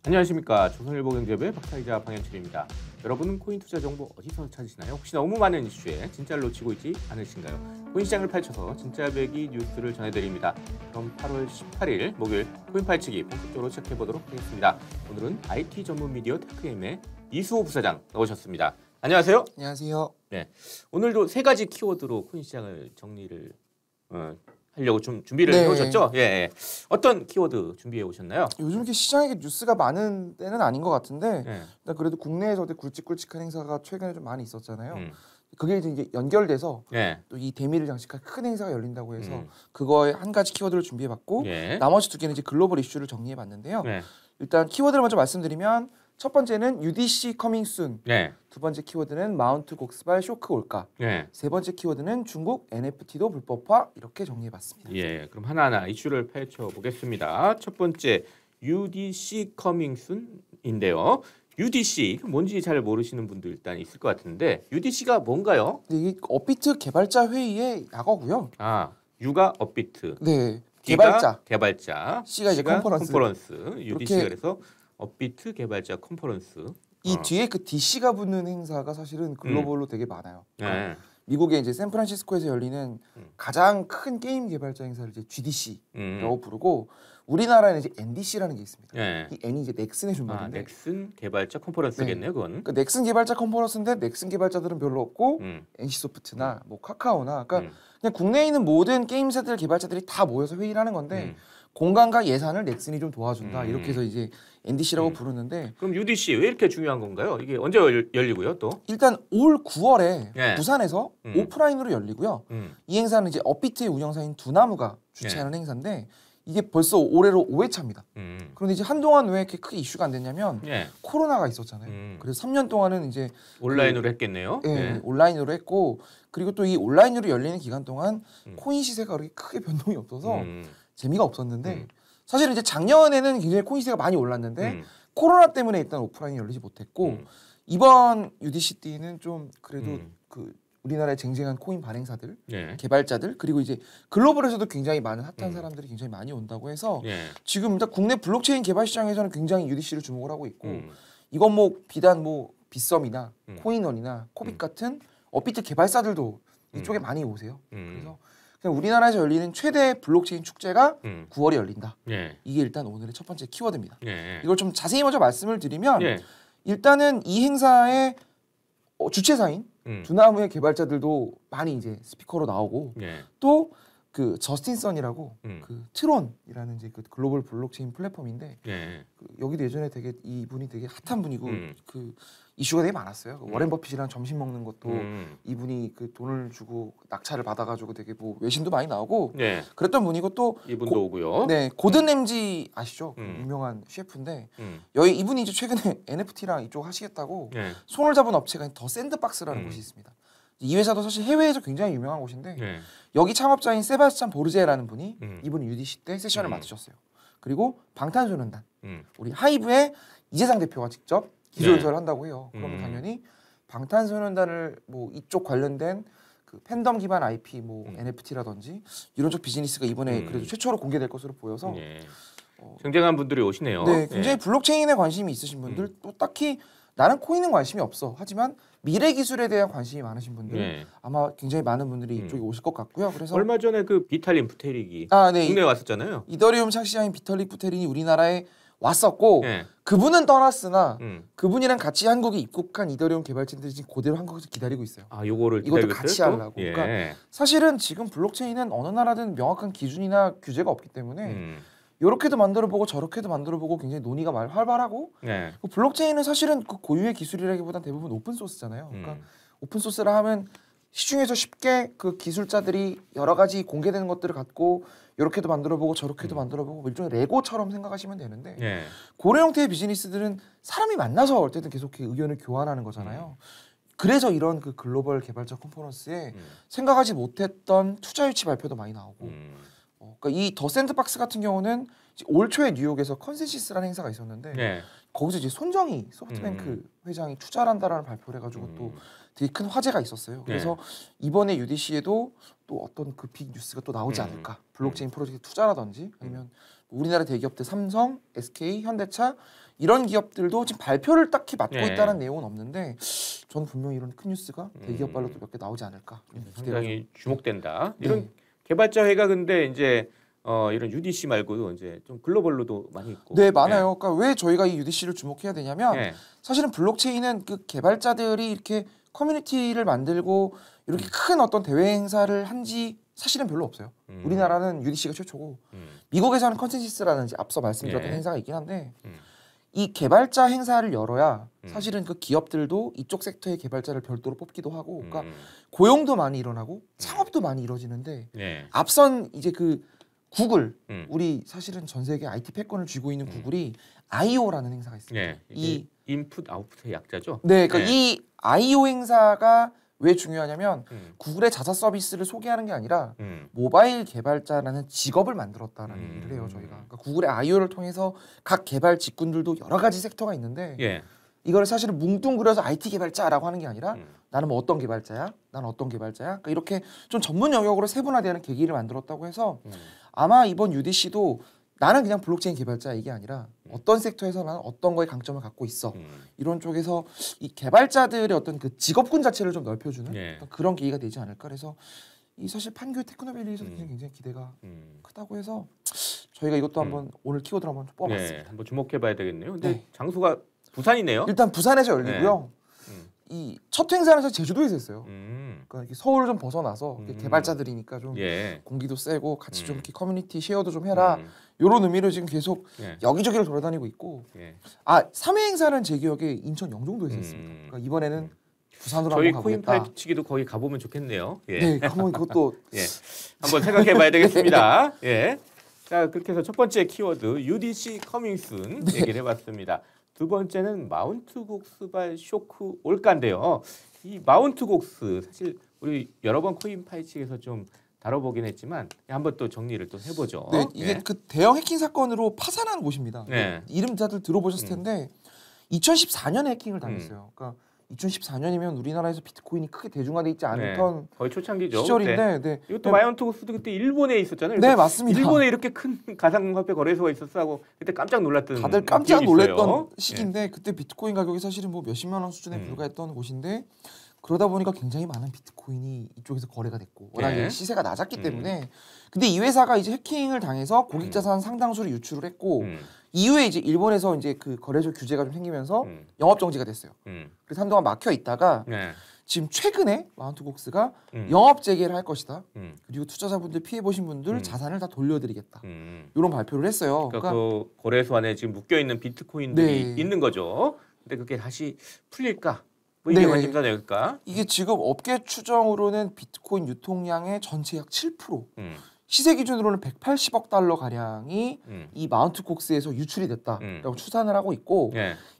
안녕하십니까. 조선일보경제부의 박사이자 방현철입니다. 여러분은 코인 투자 정보 어디서 찾으시나요? 혹시 너무 많은 이슈에 진짜를 놓치고 있지 않으신가요? 코인 시장을 파헤쳐서 진짜배기 뉴스를 전해드립니다. 그럼 8월 18일 목요일 코인 파헤치기 본격적으로 시작해보도록 하겠습니다. 오늘은 IT 전문 미디어 테크엠의 이수호 부사장 나오셨습니다. 안녕하세요. 안녕하세요. 네, 오늘도 세 가지 키워드로 코인 시장을 정리를 하려고 좀 준비를 해오셨죠? 예. 어떤 키워드 준비해 오셨나요? 요즘 이렇게 시장에 뉴스가 많은 때는 아닌 것 같은데 일단 그래도 국내에서 굵직굵직한 행사가 최근에 좀 많이 있었잖아요. 그게 이제 연결돼서 또 이 대미를 장식할 큰 행사가 열린다고 해서 그거에 한 가지 키워드를 준비해봤고 나머지 두 개는 이제 글로벌 이슈를 정리해봤는데요. 일단 키워드를 먼저 말씀드리면 첫 번째는 UDC 커밍 순. 두 번째 키워드는 마운트 곡스발 쇼크 올까. 세 번째 키워드는 중국 NFT도 불법화. 이렇게 정리해봤습니다. 예, 그럼 하나하나 이슈를 파헤쳐 보겠습니다. 첫 번째 UDC 커밍 순인데요. UDC 뭔지 잘 모르시는 분들 일단 있을 것 같은데 UDC가 뭔가요? 이게 업비트 개발자 회의의 약어고요. 아, U가 업비트. 네. 개발자. C가 이제 컨퍼런스. UDC가 그래서 업비트 개발자 컨퍼런스. 이 뒤에 그 DC가 붙는 행사가 사실은 글로벌로 되게 많아요. 그러니까 미국의 이제 샌프란시스코에서 열리는 가장 큰 게임 개발자 행사를 이제 GDC라고 부르고 우리나라에는 이제 NDC라는 게 있습니다. 이 N이 이제 넥슨의 준말인데 넥슨 개발자 컨퍼런스겠네요, 그건. 그 넥슨 개발자 컨퍼런스인데 넥슨 개발자들은 별로 없고 NC소프트나 뭐 카카오나 그러니까 그냥 국내에 있는 모든 게임사들 개발자들이 다 모여서 회의를 하는 건데 공간과 예산을 넥슨이 좀 도와준다 이렇게 해서 이제 NDC라고 부르는데 그럼 UDC 왜 이렇게 중요한 건가요? 이게 언제 열리고요, 또? 일단 올 9월에 부산에서 오프라인으로 열리고요. 이 행사는 이제 업비트의 운영사인 두나무가 주최하는 행사인데 이게 벌써 올해로 5회차입니다. 그런데 이제 한동안 왜 이렇게 크게 이슈가 안 됐냐면 코로나가 있었잖아요. 그래서 3년 동안은 이제 온라인으로 했겠네요. 온라인으로 했고 그리고 또 이 온라인으로 열리는 기간 동안 코인 시세가 그렇게 크게 변동이 없어서 재미가 없었는데 사실은 이제 작년에는 굉장히 코인 시세가 많이 올랐는데 코로나 때문에 일단 오프라인이 열리지 못했고 이번 UDC 때는 좀 그래도 그 우리나라의 쟁쟁한 코인 발행사들, 개발자들 그리고 이제 글로벌에서도 굉장히 많은 핫한 사람들이 굉장히 많이 온다고 해서 지금 일단 국내 블록체인 개발 시장에서는 굉장히 UDC를 주목을 하고 있고 이건 뭐 비단 뭐 빗썸이나 코인원이나 코빗 같은 업비트 개발사들도 이쪽에 많이 오세요. 그래서 그냥 우리나라에서 열리는 최대 블록체인 축제가 9월에 열린다. 이게 일단 오늘의 첫 번째 키워드입니다. 이걸 좀 자세히 먼저 말씀을 드리면 일단은 이 행사의 주최사인 두나무의 개발자들도 많이 이제 스피커로 나오고 또 그 저스틴 선이라고 그 트론이라는 이제 그 글로벌 블록체인 플랫폼인데 그 여기도 예전에 되게 이분이 되게 핫한 분이고 그 이슈가 되게 많았어요. 워렌 버핏이랑 점심 먹는 것도 이분이 그 돈을 주고 낙찰을 받아가지고 되게 뭐 외신도 많이 나오고 그랬던 분이고 또 이분도 오고요. 네, 고든 램지 아시죠? 그 유명한 셰프인데 여기 이분이 이제 최근에 NFT랑 이쪽 하시겠다고 손을 잡은 업체가 더 샌드박스라는 곳이 있습니다. 이 회사도 사실 해외에서 굉장히 유명한 곳인데 여기 창업자인 세바스찬 보르제라는 분이 이분이 UDC 때 세션을 맡으셨어요. 그리고 방탄소년단 우리 하이브의 이재상 대표가 직접 기술조사를 한다고 해요. 그러면 당연히 방탄소년단을 뭐 이쪽 관련된 그 팬덤 기반 IP 뭐 NFT라든지 이런 쪽 비즈니스가 이번에 그래도 최초로 공개될 것으로 보여서 쟁쟁한 분들이 오시네요. 네, 굉장히 블록체인에 관심이 있으신 분들 또 딱히 나는 코인은 관심이 없어. 하지만 미래 기술에 대한 관심이 많으신 분들 아마 굉장히 많은 분들이 이쪽에 오실 것 같고요. 그래서 얼마 전에 그 비탈린 부테릭이 국내에 왔었잖아요. 이더리움 창시자인 비탈릭 부테린이 우리나라에 왔었고 그분은 떠났으나 그분이랑 같이 한국에 입국한 이더리움 개발진들이 지금 그대로 한국에서 기다리고 있어요. 아, 요거를 이것도 같이 하려고. 그러니까 사실은 지금 블록체인은 어느 나라든 명확한 기준이나 규제가 없기 때문에 이렇게도 만들어보고 저렇게도 만들어보고 굉장히 논의가 활발하고 그 블록체인은 사실은 그 고유의 기술이라기보단 대부분 오픈 소스잖아요. 그러니까 오픈 소스라 하면 시중에서 쉽게 그 기술자들이 여러 가지 공개되는 것들을 갖고 이렇게도 만들어보고 저렇게도 만들어보고 일종의 레고처럼 생각하시면 되는데 그런 형태의 비즈니스들은 사람이 만나서 어쨌든 계속 의견을 교환하는 거잖아요. 그래서 이런 그 글로벌 개발자 컨퍼런스에 생각하지 못했던 투자 유치 발표도 많이 나오고 그러니까 이 더 샌드박스 같은 경우는 올 초에 뉴욕에서 컨센시스라는 행사가 있었는데 거기서 이제 손정희 소프트뱅크 회장이 투자를 한다라는 발표를 해가지고 또 되게 큰 화제가 있었어요. 그래서 이번에 UDC에도 또 어떤 그 빅 뉴스가 또 나오지 않을까. 블록체인 프로젝트 투자라든지 아니면 우리나라 대기업들 삼성, SK, 현대차 이런 기업들도 지금 발표를 딱히 맡고 있다는 내용은 없는데 저는 분명히 이런 큰 뉴스가 대기업 발로 또 몇 개 나오지 않을까. 상당히 주목된다. 이런 개발자 회가 근데 이제 이런 UDC 말고도 이제 좀 글로벌로도 많이 있고. 네, 많아요. 그러니까 왜 저희가 이 UDC를 주목해야 되냐면 사실은 블록체인은 그 개발자들이 이렇게 커뮤니티를 만들고 이렇게 큰 어떤 대회 행사를 한지 사실은 별로 없어요. 우리나라는 UDC가 최초고 미국에서는 컨센시스라든지 앞서 말씀드렸던 행사가 있긴 한데 이 개발자 행사를 열어야 사실은 그 기업들도 이쪽 섹터의 개발자를 별도로 뽑기도 하고 그러니까 고용도 많이 일어나고 창업도 많이 이루어지는데 앞선 이제 그 구글 우리 사실은 전 세계 IT 패권을 쥐고 있는 구글이 I/O라는 행사가 있습니다. 이 인풋 아웃풋의 약자죠. 네, 그러니까 이 I/O 행사가 왜 중요하냐면 구글의 자사 서비스를 소개하는 게 아니라 모바일 개발자라는 직업을 만들었다라는 얘기를 해요 저희가. 그러니까 구글의 I/O를 통해서 각 개발 직군들도 여러 가지 섹터가 있는데 이걸 사실은 뭉뚱그려서 IT 개발자라고 하는 게 아니라 나는 뭐 어떤 개발자야, 나는 어떤 개발자야. 그러니까 이렇게 좀 전문 영역으로 세분화되는 계기를 만들었다고 해서 아마 이번 UDC도 나는 그냥 블록체인 개발자 이게 아니라 어떤 섹터에서 나는 어떤 거에 강점을 갖고 있어 이런 쪽에서 이 개발자들의 어떤 그 직업군 자체를 좀 넓혀주는 그런 계기가 되지 않을까. 그래서 이 사실 판교 테크노밸리에서도 굉장히 기대가 크다고 해서 저희가 이것도 한번 오늘 키워드로 한번 뽑아봤습니다. 한번 주목해봐야 되겠네요. 근데 장소가 부산이네요. 일단 부산에서 열리고요. 이 첫 행사는 사실 제주도에서 했어요. 그러니까 서울을 좀 벗어나서 개발자들이니까 좀 공기도 세고 같이 좀 이렇게 커뮤니티 쉐어도 좀 해라. 이런 의미로 지금 계속 여기저기를 돌아다니고 있고. 3회 행사는 제 기억에 인천 영종도에서 했습니다. 그러니까 이번에는 부산으로 저희 한번 가보겠다. 코인 파헤치기도 거기 가보면 좋겠네요. 네, 한번 그것도 한번 생각해봐야 되겠습니다. 자, 그렇게 해서 첫 번째 키워드 UDC 커밍 순 얘기를 해봤습니다. 두 번째는 마운트 곡스발 쇼크 올가인데요. 이 마운트 곡스 사실 우리 여러 번 코인 파헤치기에서 좀 다뤄보긴 했지만 한번 또 정리를 또 해보죠. 네, 이게 그 대형 해킹 사건으로 파산한 곳입니다. 이름 다들 들어보셨을 텐데 2014년에 해킹을 당했어요. 그러니까 2014년이면 우리나라에서 비트코인이 크게 대중화돼 있지 않던 거의 초창기죠. 시절인데 이것도 마운트 곡스도 그때 일본에 있었잖아요. 네, 맞습니다. 일본에 이렇게 큰 가상화폐 거래소가 있었어 하고 그때 깜짝 놀랐던 다들 깜짝 놀랐던 있어요. 시기인데 그때 비트코인 가격이 사실은 뭐 몇십만 원 수준에 불과했던 곳인데 그러다 보니까 굉장히 많은 비트코인이 이쪽에서 거래가 됐고 워낙에 시세가 낮았기 때문에 근데 이 회사가 이제 해킹을 당해서 고객 자산 상당수를 유출을 했고 이후에 이제 일본에서 이제 그 거래소 규제가 좀 생기면서 영업 정지가 됐어요. 그래서 한동안 막혀 있다가 지금 최근에 마운트곡스가 영업 재개를 할 것이다. 그리고 투자자분들 피해 보신 분들 자산을 다 돌려드리겠다. 이런 발표를 했어요. 그러니까 그 거래소 안에 지금 묶여 있는 비트코인들이 있는 거죠. 근데 그게 다시 풀릴까? 뭐 이게 관심사일까? 이게 지금 업계 추정으로는 비트코인 유통량의 전체 약 7%. 시세 기준으로는 180억 달러 가량이 이 마운트콕스에서 유출이 됐다라고 추산을 하고 있고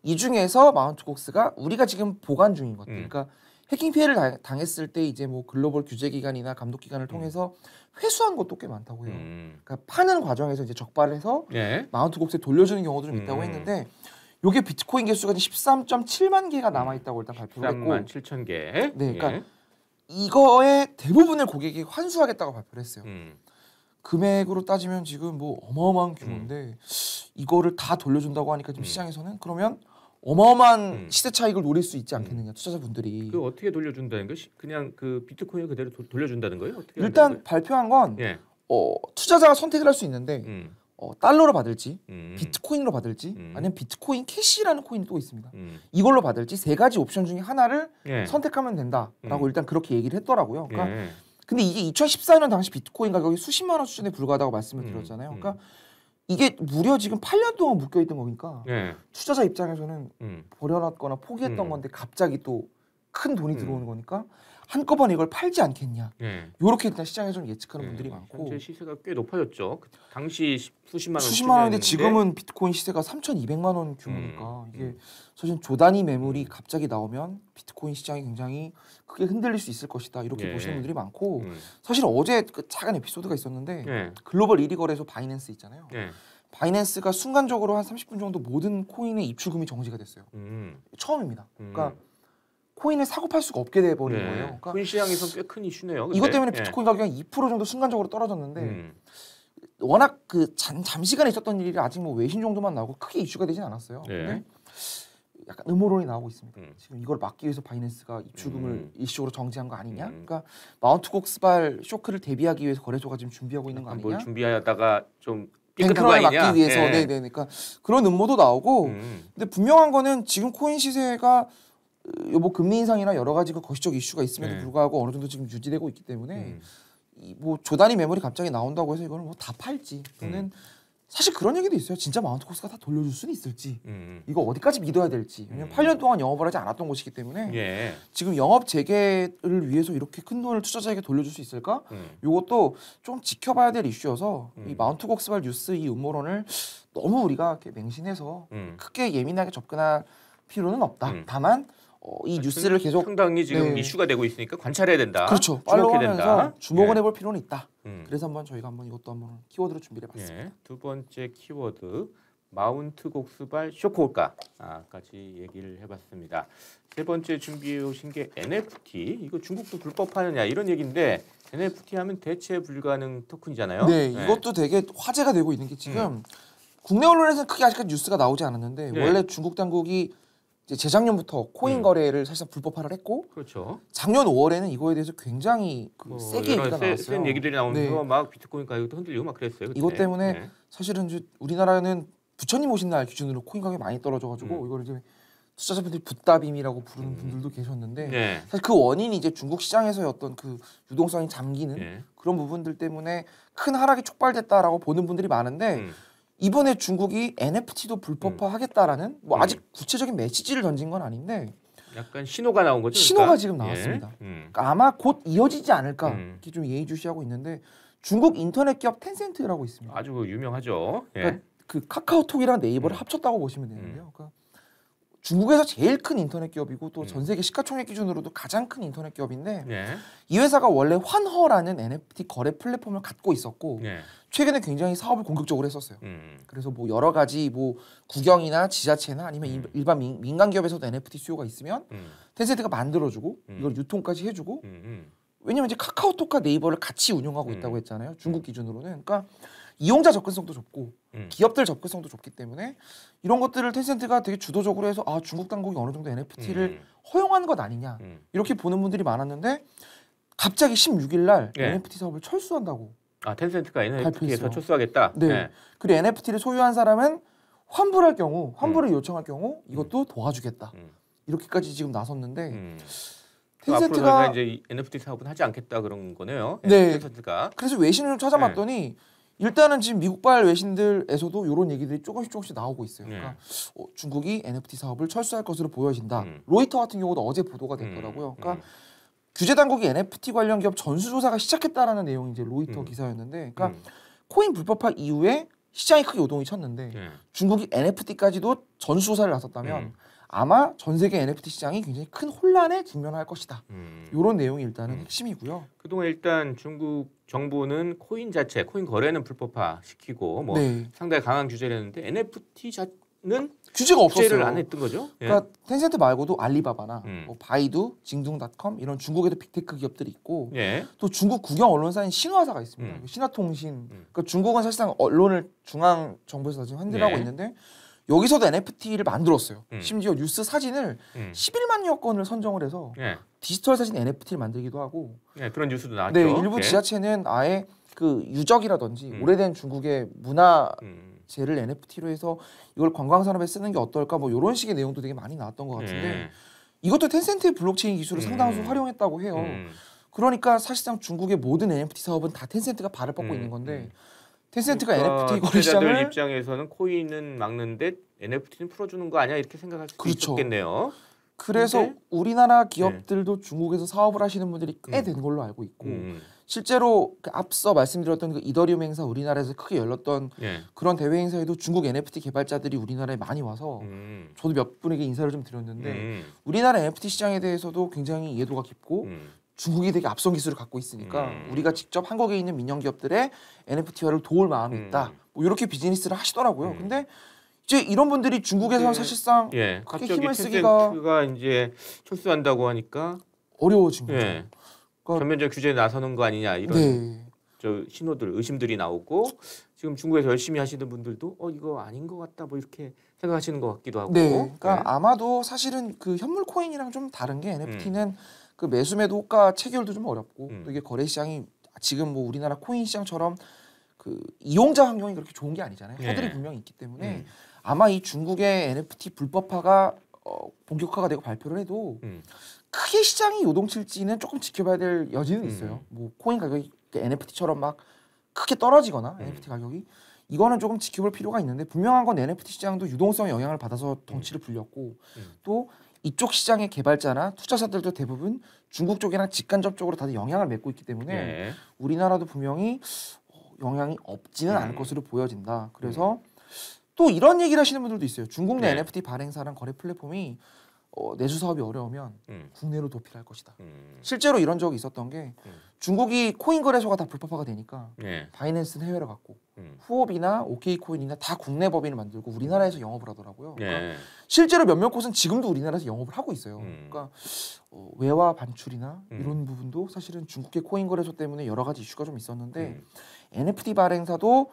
이 중에서 마운트콕스가 우리가 지금 보관 중인 것들, 그러니까 해킹 피해를 당했을 때 이제 뭐 글로벌 규제 기관이나 감독 기관을 통해서 회수한 것도 꽤 많다고 해요. 그러니까 파는 과정에서 이제 적발해서 마운트콕스에 돌려주는 경우도 좀 있다고 했는데. 요게 비트코인 개수가 13.7만 개가 남아 있다고 일단 발표를 했고 13만 7천 개. 네, 그러니까 이거의 대부분을 고객이 환수하겠다고 발표를 했어요. 금액으로 따지면 지금 뭐 어마어마한 규모인데 이거를 다 돌려준다고 하니까 지금 시장에서는 그러면 어마어마한 시세 차익을 노릴 수 있지 않겠느냐 투자자분들이. 그 어떻게 돌려준다는 거? 그냥 그 비트코인을 그대로 돌려준다는 거예요? 어떻게 일단 발표한 건 투자자가 선택을 할 수 있는데 달러로 받을지 비트코인으로 받을지 아니면 비트코인 캐시라는 코인이 또 있습니다. 이걸로 받을지 세 가지 옵션 중에 하나를 선택하면 된다라고 일단 그렇게 얘기를 했더라고요. 그러니까 근데 이게 2014년 당시 비트코인 가격이 수십만 원 수준에 불과하다고 말씀을 드렸잖아요. 그러니까 이게 무려 지금 8년 동안 묶여 있던 거니까 투자자 입장에서는 버려놨거나 포기했던 건데 갑자기 또 큰 돈이 들어오는 거니까 한꺼번에 이걸 팔지 않겠냐. 이렇게 일단 시장에 좀 예측하는 분들이 많고. 현재 시세가 꽤 높아졌죠. 당시 수십만 원인데 지금은 비트코인 시세가 3,200만 원 규모니까 이게 사실 조단위 매물이 갑자기 나오면 비트코인 시장이 굉장히 크게 흔들릴 수 있을 것이다. 이렇게 보시는 분들이 많고 사실 어제 그 작은 에피소드가 있었는데 글로벌 1위 거래소 바이낸스 있잖아요. 바이낸스가 순간적으로 한 30분 정도 모든 코인의 입출금이 정지가 됐어요. 처음입니다. 그러니까 코인을 사고 팔 수가 없게 돼 버린 거예요. 그러니까 코인 시장에서 꽤 큰 이슈네요. 근데. 이것 때문에 비트코인 가격이 한 2% 정도 순간적으로 떨어졌는데 워낙 그 잠시간에 있었던 일이 아직 뭐 외신 정도만 나오고 크게 이슈가 되진 않았어요. 근데 약간 음모론이 나오고 있습니다. 지금 이걸 막기 위해서 바이낸스가 입출금을 일시적으로 정지한 거 아니냐? 그러니까 마운트 곡스발 쇼크를 대비하기 위해서 거래소가 지금 준비하고 있는 거 아니냐? 뭘 준비하다가 좀 삐끗한 거 뱅크런을 아니냐? 막기 위해서 네네 그러니까 그런 음모도 나오고 근데 분명한 거는 지금 코인 시세가 뭐 금리 인상이나 여러 가지 그 거시적 이슈가 있음에도 불구하고 어느 정도 지금 유지되고 있기 때문에 뭐 조단위 매물이 갑자기 나온다고 해서 이거는 뭐 다 팔지 또는 사실 그런 얘기도 있어요. 진짜 마운트 코스가 다 돌려줄 수는 있을지 이거 어디까지 믿어야 될지 왜냐면 8년 동안 영업을 하지 않았던 곳이기 때문에 지금 영업 재개를 위해서 이렇게 큰 돈을 투자자에게 돌려줄 수 있을까? 이것도 좀 지켜봐야 될 이슈여서 이 마운트 곡스발 뉴스 이 음모론을 너무 우리가 이렇게 맹신해서 크게 예민하게 접근할 필요는 없다. 다만 이 뉴스를 계속 상당히 지금 이슈가 되고 있으니까 관찰해야 된다. 그렇죠. 팔로우하면서 주목을 해볼 필요는 있다. 그래서 한번 저희가 한번 이것도 한번 키워드로 준비를 해봤습니다. 두 번째 키워드 마운트 곡스발 쇼크홀가까지 얘기를 해봤습니다. 세 번째 준비해 오신 게 NFT. 이거 중국도 불법하느냐 이런 얘기인데 NFT 하면 대체 불가능 토큰이잖아요. 네, 이것도 되게 화제가 되고 있는 게 지금 국내 언론에서는 크게 아직까지 뉴스가 나오지 않았는데 원래 중국 당국이 재작년부터 코인 거래를 사실상 불법화를 했고 그렇죠. 작년 5월에는 이거에 대해서 굉장히 세게 얘기가 나왔어요. 센 얘기들이 나오면서 막 비트코인 가격도 흔들리고 막 그랬어요. 그때. 이것 때문에 사실은 이제 우리나라는 부처님 오신 날 기준으로 코인 가격이 많이 떨어져가지고 이걸 이제 투자자분들이 붓다빔이라고 부르는 분들도 계셨는데 사실 그 원인이 이제 중국 시장에서의 어떤 그 유동성이 잠기는 그런 부분들 때문에 큰 하락이 촉발됐다라고 보는 분들이 많은데 이번에 중국이 NFT도 불법화하겠다라는 뭐 아직 구체적인 메시지를 던진 건 아닌데 약간 신호가 나온 거죠. 신호가 그러니까? 지금 나왔습니다. 그러니까 아마 곧 이어지지 않을까 이렇게 좀 예의주시하고 있는데 중국 인터넷 기업 텐센트라고 있습니다. 아주 유명하죠. 그러니까 그 카카오톡이랑 네이버를 합쳤다고 보시면 되는데요. 그러니까 중국에서 제일 큰 인터넷 기업이고 또 전 세계 시가총액 기준으로도 가장 큰 인터넷 기업인데 이 회사가 원래 환허라는 NFT 거래 플랫폼을 갖고 있었고 최근에 굉장히 사업을 공격적으로 했었어요. 그래서 뭐 여러 가지 뭐 국영이나 지자체나 아니면 일반 민간 기업에서도 NFT 수요가 있으면 텐센트가 만들어주고 이걸 유통까지 해주고 왜냐면 이제 카카오톡과 네이버를 같이 운영하고 있다고 했잖아요. 중국 기준으로는. 그러니까 이용자 접근성도 좋고 기업들 접근성도 좋기 때문에 이런 것들을 텐센트가 되게 주도적으로 해서 아 중국 당국이 어느 정도 NFT를 허용한 것 아니냐 이렇게 보는 분들이 많았는데 갑자기 16일 날 NFT 사업을 철수한다고 텐센트가 NFT에서 발표했어요. 철수하겠다. 그리고 NFT를 소유한 사람은 환불할 경우 환불을 요청할 경우 이것도 도와주겠다 이렇게까지 지금 나섰는데 텐센트가 앞으로 이제 NFT 사업은 하지 않겠다 그런 거네요. 네. 텐센트가. 그래서 외신을 좀 찾아봤더니 일단은 지금 미국발 외신들에서도 이런 얘기들이 조금씩 나오고 있어요. 그러니까 중국이 NFT 사업을 철수할 것으로 보여진다. 로이터 같은 경우도 어제 보도가 됐더라고요. 그러니까 규제 당국이 NFT 관련 기업 전수조사가 시작했다라는 내용이 이제 로이터 기사였는데, 그러니까 코인 불법화 이후에 시장이 크게 요동이 쳤는데 중국이 NFT까지도 전수조사를 나섰다면 아마 전 세계 NFT 시장이 굉장히 큰 혼란에 직면할 것이다. 이런 내용이 일단은 핵심이고요. 그동안 일단 중국 정부는 코인 자체, 코인 거래는 불법화 시키고 뭐 상당히 강한 규제를 했는데 NFT 자체는 규제가 없었어요. 규제를 안 했던 거죠. 그러니까 텐센트 말고도 알리바바나 뭐 바이두, 징둥닷컴 이런 중국에도 빅테크 기업들이 있고 또 중국 국영 언론사인 신화사가 있습니다. 신화통신. 그러니까 중국은 사실상 언론을 중앙 정부에서 지금 핸들하고 있는데 여기서도 NFT를 만들었어요. 심지어 뉴스 사진을 11만여 건을 선정을 해서 디지털 사진 NFT를 만들기도 하고 그런 뉴스도 나왔죠. 네, 일부 지자체는 아예 그 유적이라든지 오래된 중국의 문화재를 NFT로 해서 이걸 관광 산업에 쓰는 게 어떨까 뭐 이런 식의 내용도 되게 많이 나왔던 것 같은데 이것도 텐센트의 블록체인 기술을 상당수 활용했다고 해요. 그러니까 사실상 중국의 모든 NFT 사업은 다 텐센트가 발을 뻗고 있는 건데 텐센트가 그러니까 NFT 거래 시장을 투자자들 입장에서는 코인은 막는데 NFT는 풀어주는 거 아니야 이렇게 생각할 수 있겠네요. 그래서 우리나라 기업들도 중국에서 사업을 하시는 분들이 꽤 된 걸로 알고 있고 실제로 앞서 말씀드렸던 그 이더리움 행사 우리나라에서 크게 열렸던 그런 대회 행사에도 중국 NFT 개발자들이 우리나라에 많이 와서 저도 몇 분에게 인사를 좀 드렸는데 우리나라 NFT 시장에 대해서도 굉장히 이해도가 깊고 중국이 되게 앞선 기술을 갖고 있으니까 우리가 직접 한국에 있는 민영 기업들의 NFT화를 도울 마음이 있다. 뭐 이렇게 비즈니스를 하시더라고요. 근데 이제 이런 분들이 중국에서는 사실상 예, 그렇게 갑자기 힘을 쓰기가 텐센트가 이제 철수한다고 하니까 어려워진 거죠. 예, 그러니까 전면적 규제에 나서는 거 아니냐 이런 네. 저 신호들, 의심들이 나오고 지금 중국에서 열심히 하시는 분들도 이거 아닌 것 같다 뭐 이렇게 생각하시는 것 같기도 하고. 네. 그러니까 네. 아마도 사실은 그 현물 코인이랑 좀 다른 게 NFT는 그 매수 매도 호가 체결도 좀 어렵고 또 이게 거래 시장이 지금 뭐 우리나라 코인 시장처럼 그 이용자 환경이 그렇게 좋은 게 아니잖아요. 허들이 네. 분명히 있기 때문에 아마 이 중국의 NFT 불법화가 본격화가 되고 발표를 해도 크게 시장이 요동칠지는 조금 지켜봐야 될 여지는 있어요. 뭐 코인 가격이 NFT처럼 막 크게 떨어지거나 NFT 가격이 이거는 조금 지켜볼 필요가 있는데 분명한 건 NFT 시장도 유동성의 영향을 받아서 덩치를 불렸고 또 이쪽 시장의 개발자나 투자자들도 대부분 중국 쪽이랑 직간접적으로 다들 영향을 맺고 있기 때문에 네. 우리나라도 분명히 영향이 없지는 않을 것으로 보여진다. 그래서 또 이런 얘기를 하시는 분들도 있어요. 중국 내 네. NFT 발행사랑 거래 플랫폼이 내수 사업이 어려우면 국내로 도피할 것이다. 실제로 이런 적이 있었던 게 중국이 코인 거래소가 다 불법화가 되니까 네. 바이낸스는 해외로 갔고 후옵이나 OK코인이나 다 국내 법인을 만들고 우리나라에서 영업을 하더라고요. 그러니까 네. 실제로 몇몇 곳은 지금도 우리나라에서 영업을 하고 있어요. 그러니까 외화 반출이나 이런 부분도 사실은 중국의 코인 거래소 때문에 여러 가지 이슈가 좀 있었는데 NFT 발행사도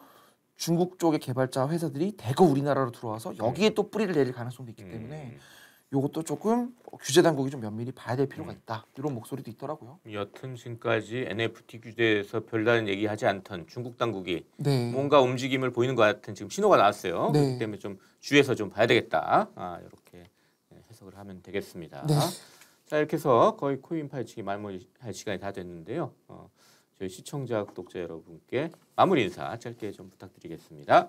중국 쪽의 개발자 회사들이 대거 우리나라로 들어와서 여기에 또 뿌리를 내릴 가능성도 있기 때문에 이것도 조금 규제 당국이 좀 면밀히 봐야 될 필요가 있다. 이런 목소리도 있더라고요. 여튼 지금까지 NFT 규제에서 별다른 얘기하지 않던 중국 당국이 네. 뭔가 움직임을 보이는 것 같은 지금 신호가 나왔어요. 네. 그렇기 때문에 좀 주의해서 좀 봐야 되겠다. 이렇게 해석을 하면 되겠습니다. 네. 자, 이렇게 해서 거의 코인 파헤치기 마무리할 시간이 다 됐는데요. 저희 시청자, 구독자 여러분께 마무리 인사 짧게 좀 부탁드리겠습니다.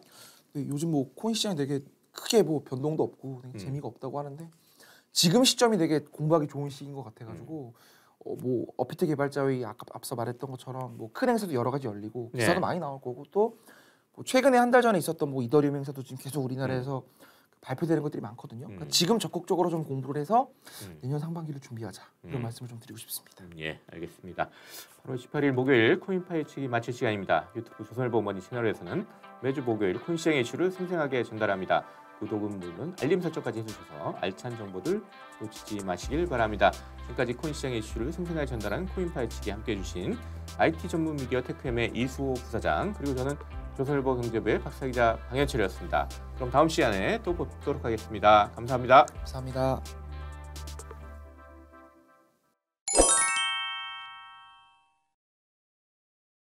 네, 요즘 뭐 코인 시장이 되게 크게 뭐 변동도 없고 되게 재미가 없다고 하는데 지금 시점이 되게 공부하기 좋은 시기인 것 같아가지고 뭐 어피트 개발자회의 아까 앞서 말했던 것처럼 뭐 큰 행사도 여러 가지 열리고 기사도 네. 많이 나올 거고 또 뭐 최근에 한 달 전에 있었던 뭐 이더리움 행사도 지금 계속 우리나라에서 발표되는 것들이 많거든요. 그러니까 지금 적극적으로 좀 공부를 해서 내년 상반기를 준비하자 이런 말씀을 좀 드리고 싶습니다. 예, 알겠습니다. 8월 18일 목요일 코인 파헤치기 마칠 시간입니다. 유튜브 조선일보 머니 채널에서는 매주 목요일 코인 시장의 이슈를 생생하게 전달합니다. 구독은 물론 알림 설정까지 해주셔서 알찬 정보들 놓치지 마시길 바랍니다. 지금까지 코인 시장의 이슈를 생생하게 전달한 코인 파헤치기 함께해 주신 IT 전문 미디어 테크엠의 이수호 부사장 그리고 저는 조선일보 경제부의 박사기자 방현철이었습니다. 그럼 다음 시간에 또 뵙도록 하겠습니다. 감사합니다. 감사합니다.